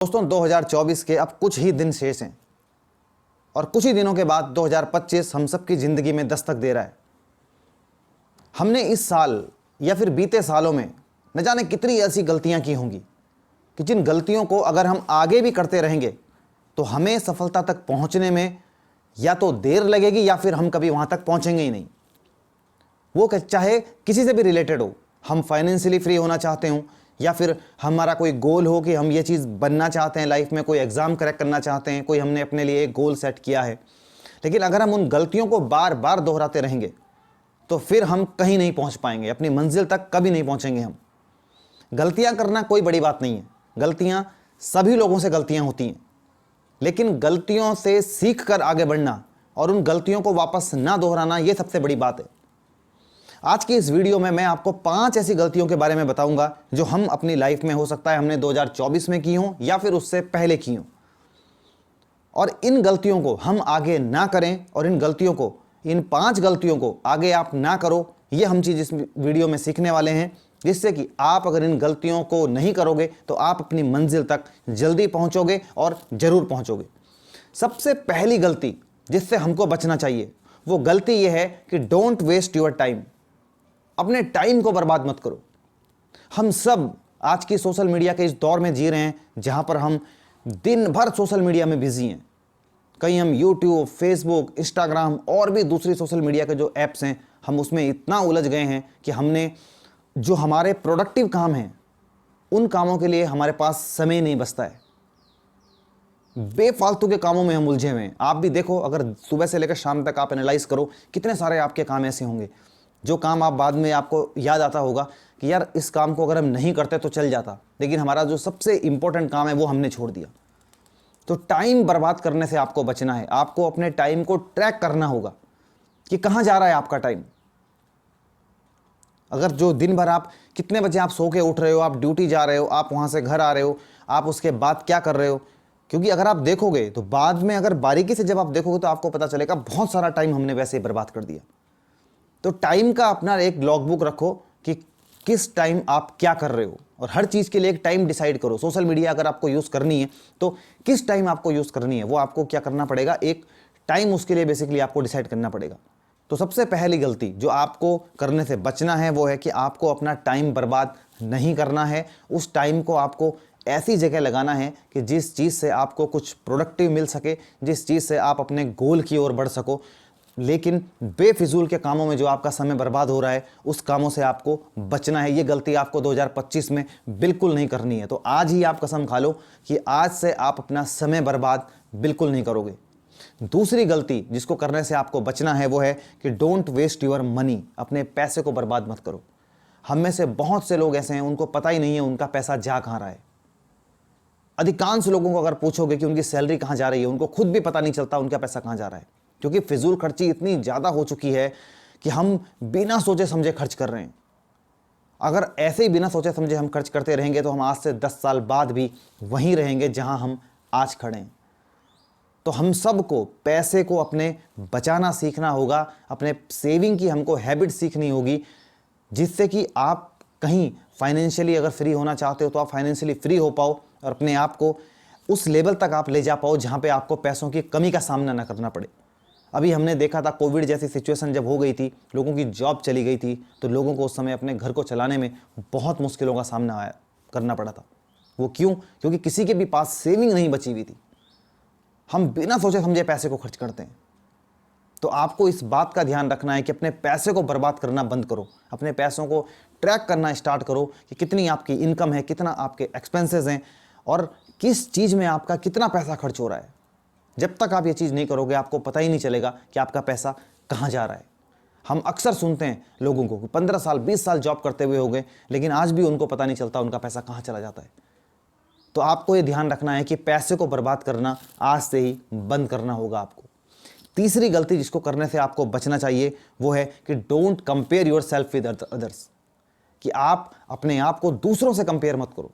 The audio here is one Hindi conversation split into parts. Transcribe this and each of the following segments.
दोस्तों 2024 के अब कुछ ही दिन शेष हैं और कुछ ही दिनों के बाद 2025 हम सब की ज़िंदगी में दस्तक दे रहा है। हमने इस साल या फिर बीते सालों में न जाने कितनी ऐसी गलतियां की होंगी कि जिन गलतियों को अगर हम आगे भी करते रहेंगे तो हमें सफलता तक पहुंचने में या तो देर लगेगी या फिर हम कभी वहां तक पहुंचेंगे ही नहीं। वो चाहे किसी से भी रिलेटेड हो, हम फाइनेंशियली फ्री होना चाहते हो या फिर हमारा कोई गोल हो कि हम ये चीज़ बनना चाहते हैं लाइफ में, कोई एग्ज़ाम क्रैक करना चाहते हैं, कोई हमने अपने लिए एक गोल सेट किया है। लेकिन अगर हम उन गलतियों को बार बार दोहराते रहेंगे तो फिर हम कहीं नहीं पहुंच पाएंगे, अपनी मंजिल तक कभी नहीं पहुंचेंगे हम। गलतियां करना कोई बड़ी बात नहीं है, गलतियां सभी लोगों से गलतियां होती हैं, लेकिन गलतियों से सीख कर आगे बढ़ना और उन गलतियों को वापस ना दोहराना, ये सबसे बड़ी बात है। आज की इस वीडियो में मैं आपको 5 ऐसी गलतियों के बारे में बताऊंगा जो हम अपनी लाइफ में, हो सकता है हमने 2024 में की हो या फिर उससे पहले की हो, और इन गलतियों को हम आगे ना करें और इन गलतियों को, इन 5 गलतियों को आगे आप ना करो। ये हम चीज़ इस वीडियो में सीखने वाले हैं, जिससे कि आप अगर इन गलतियों को नहीं करोगे तो आप अपनी मंजिल तक जल्दी पहुंचोगे और ज़रूर पहुंचोगे। सबसे पहली गलती जिससे हमको बचना चाहिए वो गलती ये है कि डोंट वेस्ट योर टाइम। अपने टाइम को बर्बाद मत करो। हम सब आज की सोशल मीडिया के इस दौर में जी रहे हैं जहां पर हम दिन भर सोशल मीडिया में बिजी हैं। कहीं हम यूट्यूब, फेसबुक, इंस्टाग्राम और भी दूसरी सोशल मीडिया के जो ऐप्स हैं, हम उसमें इतना उलझ गए हैं कि हमने जो हमारे प्रोडक्टिव काम हैं उन कामों के लिए हमारे पास समय नहीं बचता है। बेफालतू के कामों में हम उलझे हुए हैं। आप भी देखो, अगर सुबह से लेकर शाम तक आप एनालाइज करो, कितने सारे आपके काम ऐसे होंगे जो काम आप बाद में आपको याद आता होगा कि यार इस काम को अगर हम नहीं करते तो चल जाता, लेकिन हमारा जो सबसे इंपॉर्टेंट काम है वो हमने छोड़ दिया। तो टाइम बर्बाद करने से आपको बचना है। आपको अपने टाइम को ट्रैक करना होगा कि कहाँ जा रहा है आपका टाइम। अगर जो दिन भर आप कितने बजे आप सो के उठ रहे हो, आप ड्यूटी जा रहे हो, आप वहाँ से घर आ रहे हो, आप उसके बाद क्या कर रहे हो, क्योंकि अगर आप देखोगे तो बाद में अगर बारीकी से जब आप देखोगे तो आपको पता चलेगा बहुत सारा टाइम हमने वैसे ही बर्बाद कर दिया। तो टाइम का अपना एक लॉग बुक रखो कि किस टाइम आप क्या कर रहे हो, और हर चीज़ के लिए एक टाइम डिसाइड करो। सोशल मीडिया अगर आपको यूज़ करनी है तो किस टाइम आपको यूज़ करनी है, वो आपको क्या करना पड़ेगा, एक टाइम उसके लिए बेसिकली आपको डिसाइड करना पड़ेगा। तो सबसे पहली गलती जो आपको करने से बचना है वो है कि आपको अपना टाइम बर्बाद नहीं करना है। उस टाइम को आपको ऐसी जगह लगाना है कि जिस चीज़ से आपको कुछ प्रोडक्टिव मिल सके, जिस चीज़ से आप अपने गोल की ओर बढ़ सको। लेकिन बेफिजूल के कामों में जो आपका समय बर्बाद हो रहा है, उस कामों से आपको बचना है। ये गलती आपको 2025 में बिल्कुल नहीं करनी है। तो आज ही आप कसम खा लो कि आज से आप अपना समय बर्बाद बिल्कुल नहीं करोगे। दूसरी गलती जिसको करने से आपको बचना है वो है कि डोंट वेस्ट योर मनी। अपने पैसे को बर्बाद मत करो। हम में से बहुत से लोग ऐसे हैं, उनको पता ही नहीं है उनका पैसा जा कहाँ रहा है। अधिकांश लोगों को अगर पूछोगे कि उनकी सैलरी कहाँ जा रही है, उनको खुद भी पता नहीं चलता उनका पैसा कहाँ जा रहा है, क्योंकि फिजूल खर्ची इतनी ज़्यादा हो चुकी है कि हम बिना सोचे समझे खर्च कर रहे हैं। अगर ऐसे ही बिना सोचे समझे हम खर्च करते रहेंगे तो हम आज से 10 साल बाद भी वहीं रहेंगे जहां हम आज खड़े हैं। तो हम सबको पैसे को अपने बचाना सीखना होगा, अपने सेविंग की हमको हैबिट सीखनी होगी, जिससे कि आप कहीं फाइनेंशियली अगर फ्री होना चाहते हो तो आप फाइनेंशियली फ्री हो पाओ और अपने आप को उस लेवल तक आप ले जा पाओ जहाँ पे आपको पैसों की कमी का सामना ना करना पड़े। अभी हमने देखा था कोविड जैसी सिचुएशन जब हो गई थी, लोगों की जॉब चली गई थी, तो लोगों को उस समय अपने घर को चलाने में बहुत मुश्किलों का सामना करना पड़ा था। वो क्यों? क्योंकि किसी के भी पास सेविंग नहीं बची हुई थी। हम बिना सोचे समझे पैसे को खर्च करते हैं। तो आपको इस बात का ध्यान रखना है कि अपने पैसे को बर्बाद करना बंद करो। अपने पैसों को ट्रैक करना स्टार्ट करो कि कितनी आपकी इनकम है, कितना आपके एक्सपेंसेस हैं और किस चीज़ में आपका कितना पैसा खर्च हो रहा है। जब तक आप ये चीज़ नहीं करोगे आपको पता ही नहीं चलेगा कि आपका पैसा कहाँ जा रहा है। हम अक्सर सुनते हैं लोगों को 15 साल 20 साल जॉब करते हुए हो गए, लेकिन आज भी उनको पता नहीं चलता उनका पैसा कहाँ चला जाता है। तो आपको ये ध्यान रखना है कि पैसे को बर्बाद करना आज से ही बंद करना होगा आपको। तीसरी गलती जिसको करने से आपको बचना चाहिए वो है कि don't compare your self with others. कि आप अपने आप को दूसरों से कंपेयर मत करो।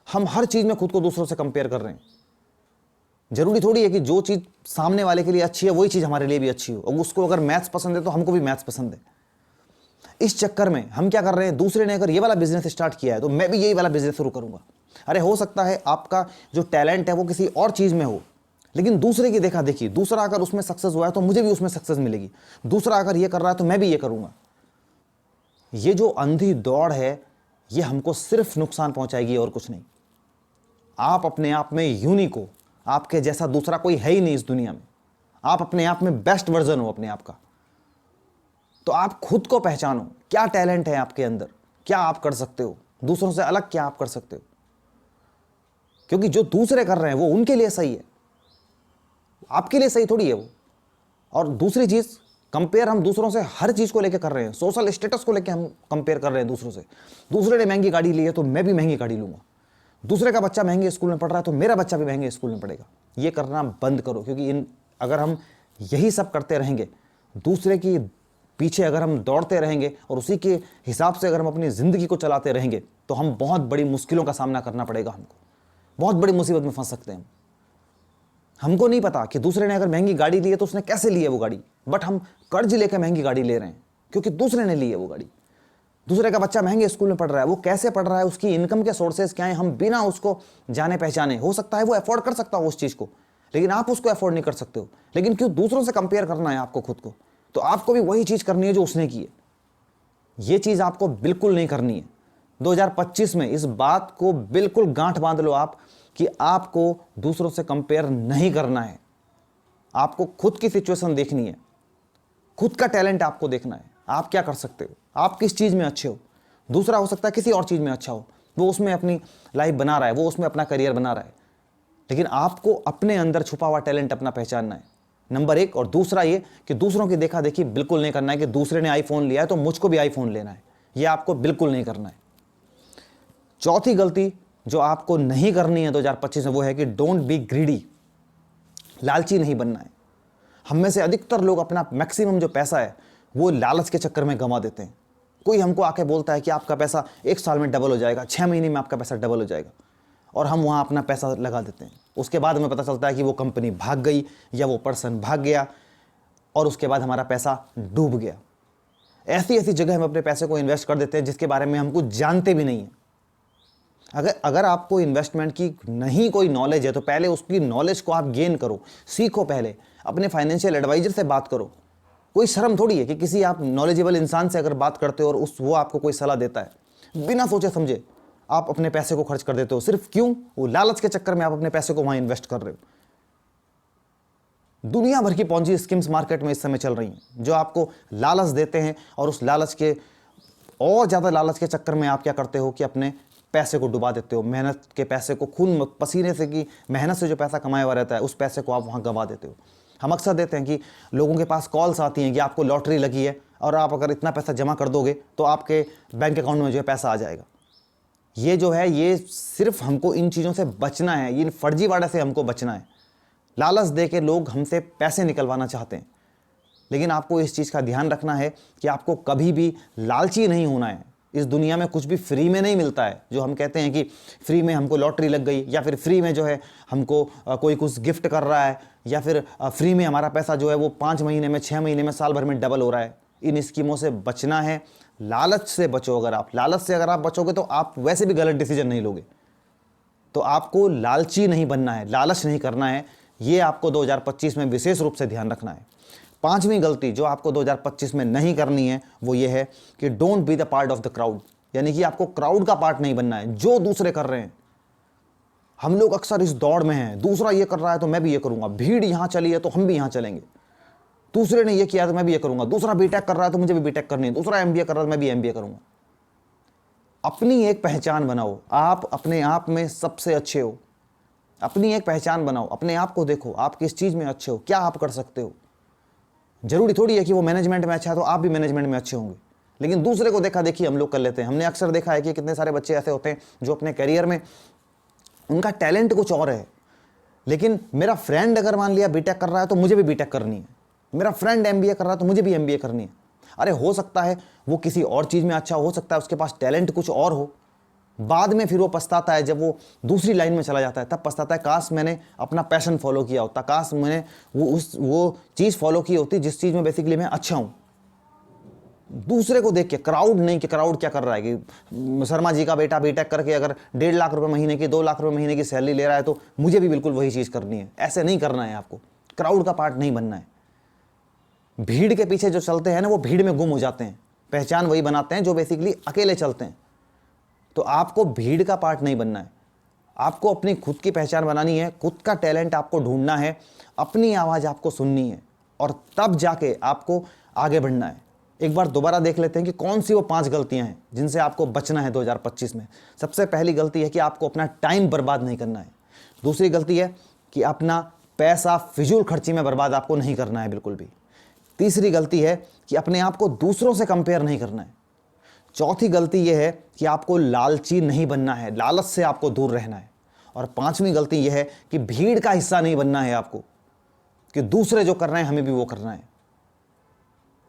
हम हर चीज़ में खुद को दूसरों से कंपेयर कर रहे हैं। जरूरी थोड़ी है कि जो चीज़ सामने वाले के लिए अच्छी है वही चीज़ हमारे लिए भी अच्छी हो। और उसको अगर मैथ्स पसंद है तो हमको भी मैथ्स पसंद है। इस चक्कर में हम क्या कर रहे हैं, दूसरे ने अगर ये वाला बिजनेस स्टार्ट किया है तो मैं भी यही वाला बिजनेस शुरू करूंगा। अरे हो सकता है आपका जो टैलेंट है वो किसी और चीज़ में हो, लेकिन दूसरे की देखा देखी, दूसरा अगर उसमें सक्सेस हुआ है तो मुझे भी उसमें सक्सेस मिलेगी, दूसरा अगर ये कर रहा है तो मैं भी ये करूँगा। ये जो अंधी दौड़ है ये हमको सिर्फ नुकसान पहुंचाएगी और कुछ नहीं। आप अपने आप में यूनिक हो, आपके जैसा दूसरा कोई है ही नहीं इस दुनिया में। आप अपने आप में बेस्ट वर्जन हो अपने आप का। तो आप खुद को पहचानो, क्या टैलेंट है आपके अंदर, क्या आप कर सकते हो, दूसरों से अलग क्या आप कर सकते हो। क्योंकि जो दूसरे कर रहे हैं वो उनके लिए सही है, आपके लिए सही थोड़ी है वो। और दूसरी चीज़, कंपेयर हम दूसरों से हर चीज़ को लेकर कर रहे हैं, सोशल स्टेटस को लेकर हम कंपेयर कर रहे हैं दूसरों से। दूसरे ने महंगी गाड़ी ली है तो मैं भी महंगी गाड़ी लूँगा, दूसरे का बच्चा महंगे स्कूल में पढ़ रहा है तो मेरा बच्चा भी महंगे स्कूल में पढ़ेगा। ये करना बंद करो, क्योंकि अगर हम यही सब करते रहेंगे, दूसरे की पीछे अगर हम दौड़ते रहेंगे और उसी के हिसाब से अगर हम अपनी ज़िंदगी को चलाते रहेंगे तो हम बहुत बड़ी मुश्किलों का सामना करना पड़ेगा हमको, बहुत बड़ी मुसीबत में फंस सकते हैं। हमको नहीं पता कि दूसरे ने अगर महंगी गाड़ी ली है तो उसने कैसे ली है वो गाड़ी, बट हम कर्ज लेकर महंगी गाड़ी ले रहे हैं क्योंकि दूसरे ने ली है वो गाड़ी। दूसरे का बच्चा महंगे स्कूल में पढ़ रहा है, वो कैसे पढ़ रहा है, उसकी इनकम के सोर्सेज क्या है, हम बिना उसको जाने पहचाने, हो सकता है वो अफोर्ड कर सकता हो उस चीज़ को, लेकिन आप उसको अफोर्ड नहीं कर सकते हो। लेकिन क्यों दूसरों से कंपेयर करना है आपको खुद को, तो आपको भी वही चीज़ करनी है जो उसने की है। ये चीज़ आपको बिल्कुल नहीं करनी है। 2025 में इस बात को बिल्कुल गांठ बांध लो आप कि आपको दूसरों से कंपेयर नहीं करना है। आपको खुद की सिचुएशन देखनी है, खुद का टैलेंट आपको देखना है, आप क्या कर सकते हो, आप किस चीज़ में अच्छे हो। दूसरा हो सकता है किसी और चीज़ में अच्छा हो, वो उसमें अपनी लाइफ बना रहा है, वो उसमें अपना करियर बना रहा है, लेकिन आपको अपने अंदर छुपा हुआ टैलेंट अपना पहचानना है, नंबर एक। और दूसरा ये कि दूसरों की देखा देखी बिल्कुल नहीं करना है कि दूसरे ने आईफोन लिया है तो मुझको भी आईफोन लेना है, ये आपको बिल्कुल नहीं करना है। चौथी गलती जो आपको नहीं करनी है 2025 में वो है कि डोंट बी ग्रीडी, लालची नहीं बनना है। हम में से अधिकतर लोग अपना मैक्सिमम जो पैसा है वो लालच के चक्कर में गंवा देते हैं। कोई हमको आके बोलता है कि आपका पैसा 1 साल में डबल हो जाएगा, 6 महीने में आपका पैसा डबल हो जाएगा, और हम वहाँ अपना पैसा लगा देते हैं। उसके बाद हमें पता चलता है कि वो कंपनी भाग गई या वो पर्सन भाग गया और उसके बाद हमारा पैसा डूब गया। ऐसी ऐसी जगह हम अपने पैसे को इन्वेस्ट कर देते हैं जिसके बारे में हम कुछ जानते भी नहीं हैं। अगर आपको इन्वेस्टमेंट की नहीं कोई नॉलेज है तो पहले उसकी नॉलेज को आप गेन करो, सीखो, पहले अपने फाइनेंशियल एडवाइजर से बात करो। कोई शर्म थोड़ी है कि किसी आप नॉलेजेबल इंसान से अगर बात करते हो और वो आपको कोई सलाह देता है, बिना सोचे समझे आप अपने पैसे को खर्च कर देते हो। सिर्फ क्यों? वो लालच के चक्कर में आप अपने पैसे को वहां इन्वेस्ट कर रहे हो। दुनिया भर की पॉन्जी स्कीम्स मार्केट में इस समय चल रही हैं जो आपको लालच देते हैं, और उस लालच के और ज़्यादा लालच के चक्कर में आप क्या करते हो कि अपने पैसे को डुबा देते हो। मेहनत के पैसे को, खून पसीने से की मेहनत से जो पैसा कमाया हुआ रहता है उस पैसे को आप वहाँ गंवा देते हो। हम अक्सर देते हैं कि लोगों के पास कॉल्स आती हैं कि आपको लॉटरी लगी है और आप अगर इतना पैसा जमा कर दोगे तो आपके बैंक अकाउंट में जो है पैसा आ जाएगा। ये जो है ये सिर्फ हमको इन चीज़ों से बचना है, इन फर्जीवाड़े से हमको बचना है। लालच दे के लोग हमसे पैसे निकलवाना चाहते हैं, लेकिन आपको इस चीज़ का ध्यान रखना है कि आपको कभी भी लालची नहीं होना है। इस दुनिया में कुछ भी फ्री में नहीं मिलता है। जो हम कहते हैं कि फ्री में हमको लॉटरी लग गई, या फिर फ्री में जो है हमको कोई कुछ गिफ्ट कर रहा है, या फिर फ्री में हमारा पैसा जो है वो 5 महीने में, 6 महीने में, साल भर में डबल हो रहा है। इन स्कीमों से बचना है। लालच से बचो। अगर आप लालच से अगर आप बचोगे तो आप वैसे भी गलत डिसीजन नहीं लोगे। तो आपको लालची नहीं बनना है, लालच नहीं करना है। ये आपको 2025 में विशेष रूप से ध्यान रखना है। 5वीं गलती जो आपको 2025 में नहीं करनी है वो ये है कि don't be the part of the crowd, यानी कि आपको क्राउड का पार्ट नहीं बनना है जो दूसरे कर रहे हैं। हम लोग अक्सर इस दौड़ में हैं, दूसरा ये कर रहा है तो मैं भी ये करूंगा, भीड़ यहां चली है तो हम भी यहां चलेंगे, दूसरे ने ये किया तो मैं भी ये करूंगा, दूसरा बीटेक कर रहा है तो मुझे भी बीटेक करनी है, दूसरा एमबीए कर रहा है तो मैं भी एमबीए करूंगा। अपनी एक पहचान बनाओ। आप अपने आप में सबसे अच्छे हो। अपनी एक पहचान बनाओ, अपने आप को देखो, आप किस चीज़ में अच्छे हो, क्या आप कर सकते हो। जरूरी थोड़ी है कि वो मैनेजमेंट में अच्छा है तो आप भी मैनेजमेंट में अच्छे होंगे, लेकिन दूसरे को देखा देखी हम लोग कर लेते हैं। हमने अक्सर देखा है कि कितने सारे बच्चे ऐसे होते हैं जो अपने करियर में उनका टैलेंट कुछ और है, लेकिन मेरा फ्रेंड अगर मान लिया बीटेक कर रहा है तो मुझे भी बीटेक करनी है, मेरा फ्रेंड एमबीए कर रहा है तो मुझे भी एमबीए करनी है। अरे हो सकता है वो किसी और चीज़ में अच्छा हो सकता है उसके पास टैलेंट कुछ और हो, बाद में फिर वो पछताता है। जब वो दूसरी लाइन में चला जाता है तब पछताता है, काश मैंने अपना पैशन फॉलो किया होता, काश मैंने वो चीज़ फॉलो की होती जिस चीज़ में बेसिकली मैं अच्छा हूँ। दूसरे को देख के, क्राउड नहीं कि क्राउड क्या कर रहा है कि शर्मा जी का बेटा बीटेक करके अगर 1.5 लाख रुपए महीने की, 2 लाख रुपए महीने की सैलरी ले रहा है तो मुझे भी बिल्कुल वही चीज़ करनी है। ऐसे नहीं करना है आपको, क्राउड का पार्ट नहीं बनना है। भीड़ के पीछे जो चलते हैं ना, वो भीड़ में गुम हो जाते हैं। पहचान वही बनाते हैं जो बेसिकली अकेले चलते हैं। तो आपको भीड़ का पार्ट नहीं बनना है, आपको अपनी खुद की पहचान बनानी है, खुद का टैलेंट आपको ढूंढना है, अपनी आवाज़ आपको सुननी है और तब जाके आपको आगे बढ़ना है। एक बार दोबारा देख लेते हैं कि कौन सी वो 5 गलतियां हैं जिनसे आपको बचना है 2025 में। सबसे पहली गलती है कि आपको अपना टाइम बर्बाद नहीं करना है। दूसरी गलती है कि अपना पैसा फिजूल खर्ची में बर्बाद आपको नहीं करना है बिल्कुल भी। तीसरी गलती है कि अपने आप को दूसरों से कंपेयर नहीं करना है। चौथी गलती यह है कि आपको लालची नहीं बनना है, लालच से आपको दूर रहना है। और 5वीं गलती यह है कि भीड़ का हिस्सा नहीं बनना है आपको, कि दूसरे जो कर रहे हैं हमें भी वो करना है।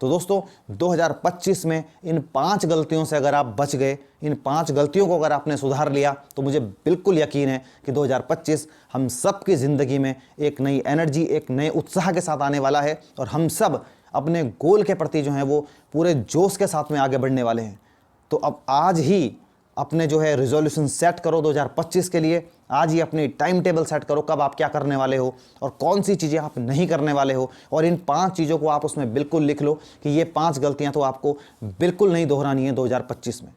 तो दोस्तों 2025 में इन 5 गलतियों से अगर आप बच गए, इन 5 गलतियों को अगर आपने सुधार लिया, तो मुझे बिल्कुल यकीन है कि 2025 हम सब की ज़िंदगी में एक नई एनर्जी, एक नए उत्साह के साथ आने वाला है और हम सब अपने गोल के प्रति जो है वो पूरे जोश के साथ में आगे बढ़ने वाले हैं। तो अब आज ही अपने जो है रिजोल्यूशन सेट करो 2025 के लिए। आज ही अपनी टाइम टेबल सेट करो कब आप क्या करने वाले हो और कौन सी चीज़ें आप नहीं करने वाले हो, और इन 5 चीज़ों को आप उसमें बिल्कुल लिख लो कि ये 5 गलतियां तो आपको बिल्कुल नहीं दोहरानी है 2025 में।